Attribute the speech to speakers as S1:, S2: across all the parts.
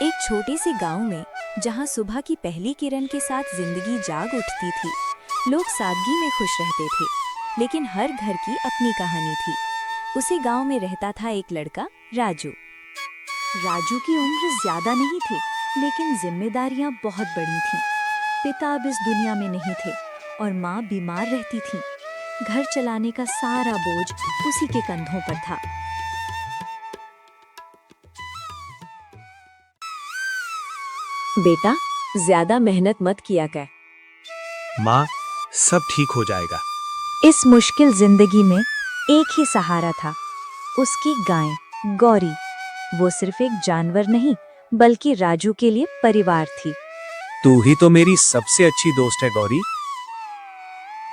S1: एक छोटे से गांव में जहां सुबह की पहली किरण के साथ जिंदगी जाग उठती थी, लोग सादगी में खुश रहते थे। लेकिन हर घर की अपनी कहानी थी। उसी गांव में रहता था एक लड़का, राजू। राजू की उम्र ज्यादा नहीं थी, लेकिन जिम्मेदारियां बहुत बड़ी थीं। पिता अब इस दुनिया में नहीं थे और माँ बीमार रहती थी। घर चलाने का सारा बोझ उसी के कंधों पर था। बेटा, ज्यादा मेहनत मत किया कर।
S2: माँ, सब ठीक हो जाएगा।
S1: इस मुश्किल जिंदगी में एक ही सहारा था, उसकी गाय गौरी। वो सिर्फ एक जानवर नहीं, बल्कि राजू के लिए परिवार थी।
S2: तू ही तो मेरी सबसे अच्छी दोस्त है गौरी।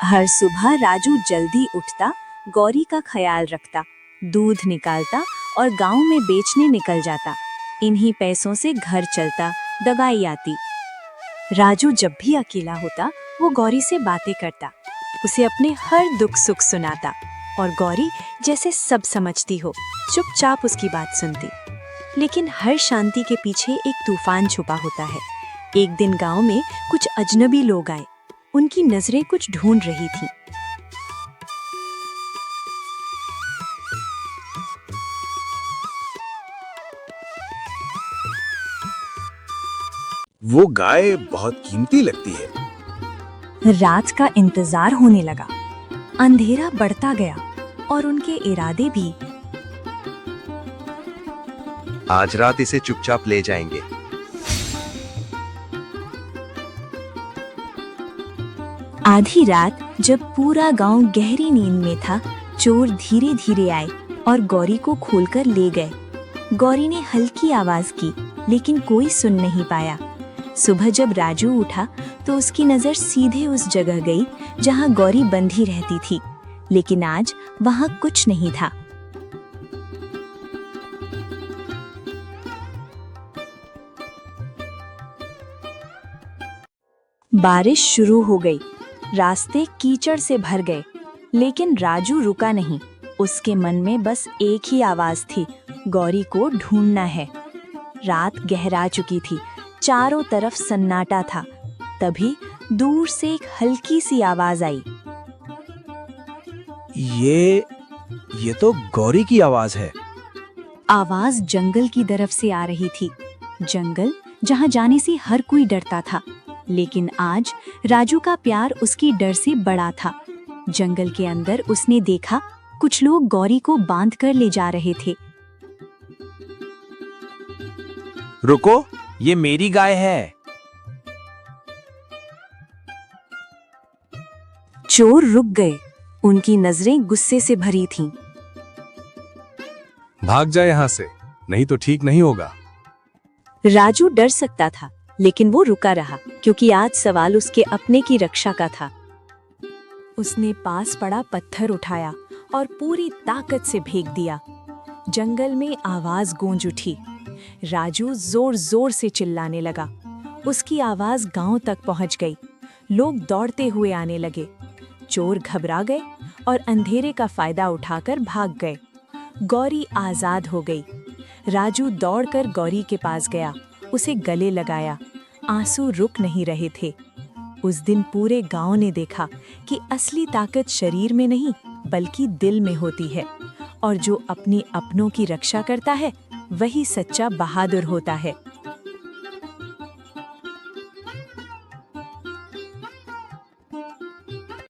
S1: हर सुबह राजू जल्दी उठता, गौरी का ख्याल रखता, दूध निकालता और गांव में बेचने निकल जाता। इन्हीं पैसों से घर चलता, दवाई आती। राजू जब भी अकेला होता, वो गौरी से बातें करता, उसे अपने हर दुख सुख सुनाता और गौरी जैसे सब समझती हो, चुपचाप उसकी बात सुनती। लेकिन हर शांति के पीछे एक तूफान छुपा होता है। एक दिन गांव में कुछ अजनबी लोग आए। उनकी नजरें कुछ ढूंढ रही थीं।
S2: वो गाय बहुत कीमती लगती है।
S1: रात का इंतजार होने लगा। अंधेरा बढ़ता गया और उनके इरादे भी।
S3: आज रात इसे चुपचाप ले जाएंगे।
S1: आधी रात जब पूरा गांव गहरी नींद में था, चोर धीरे धीरे आए और गौरी को खोलकर ले गए। गौरी ने हल्की आवाज की, लेकिन कोई सुन नहीं पाया। सुबह जब राजू उठा तो उसकी नजर सीधे उस जगह गई जहां गौरी बंधी रहती थी, लेकिन आज वहां कुछ नहीं था। बारिश शुरू हो गई, रास्ते कीचड़ से भर गए, लेकिन राजू रुका नहीं। उसके मन में बस एक ही आवाज थी, गौरी को ढूंढना है। रात गहरा चुकी थी, चारों तरफ सन्नाटा था। तभी दूर से एक हल्की सी आवाज आई।
S2: ये तो गौरी की आवाज है।
S1: आवाज जंगल की तरफ से आ रही थी। जंगल जहां जाने से हर कोई डरता था, लेकिन आज राजू का प्यार उसकी डर से बड़ा था। जंगल के अंदर उसने देखा कुछ लोग गौरी को बांध कर ले जा रहे थे।
S2: रुको, ये मेरी गाय है।
S1: चोर रुक गए, उनकी नजरें गुस्से से भरी थीं।
S2: भाग जा यहाँ से, नहीं तो ठीक नहीं होगा।
S1: राजू डर सकता था, लेकिन वो रुका रहा, क्योंकि आज सवाल उसके अपने की रक्षा का था। उसने पास पड़ा पत्थर उठाया और पूरी ताकत से फेंक दिया। जंगल में आवाज गूंज उठी। राजू जोर जोर से चिल्लाने लगा। उसकी आवाज गांव तक पहुंच गई। लोग दौड़ते हुए आने लगे। चोर घबरा गए और अंधेरे का फायदा उठाकर भाग गए। गौरी आजाद हो गई। राजू दौड़कर गौरी के पास गया, उसे गले लगाया। आंसू रुक नहीं रहे थे। उस दिन पूरे गांव ने देखा कि असली ताकत शरीर में नहीं, बल्कि दिल में होती है, और जो अपनी अपनों की रक्षा करता है, वही सच्चा बहादुर होता है।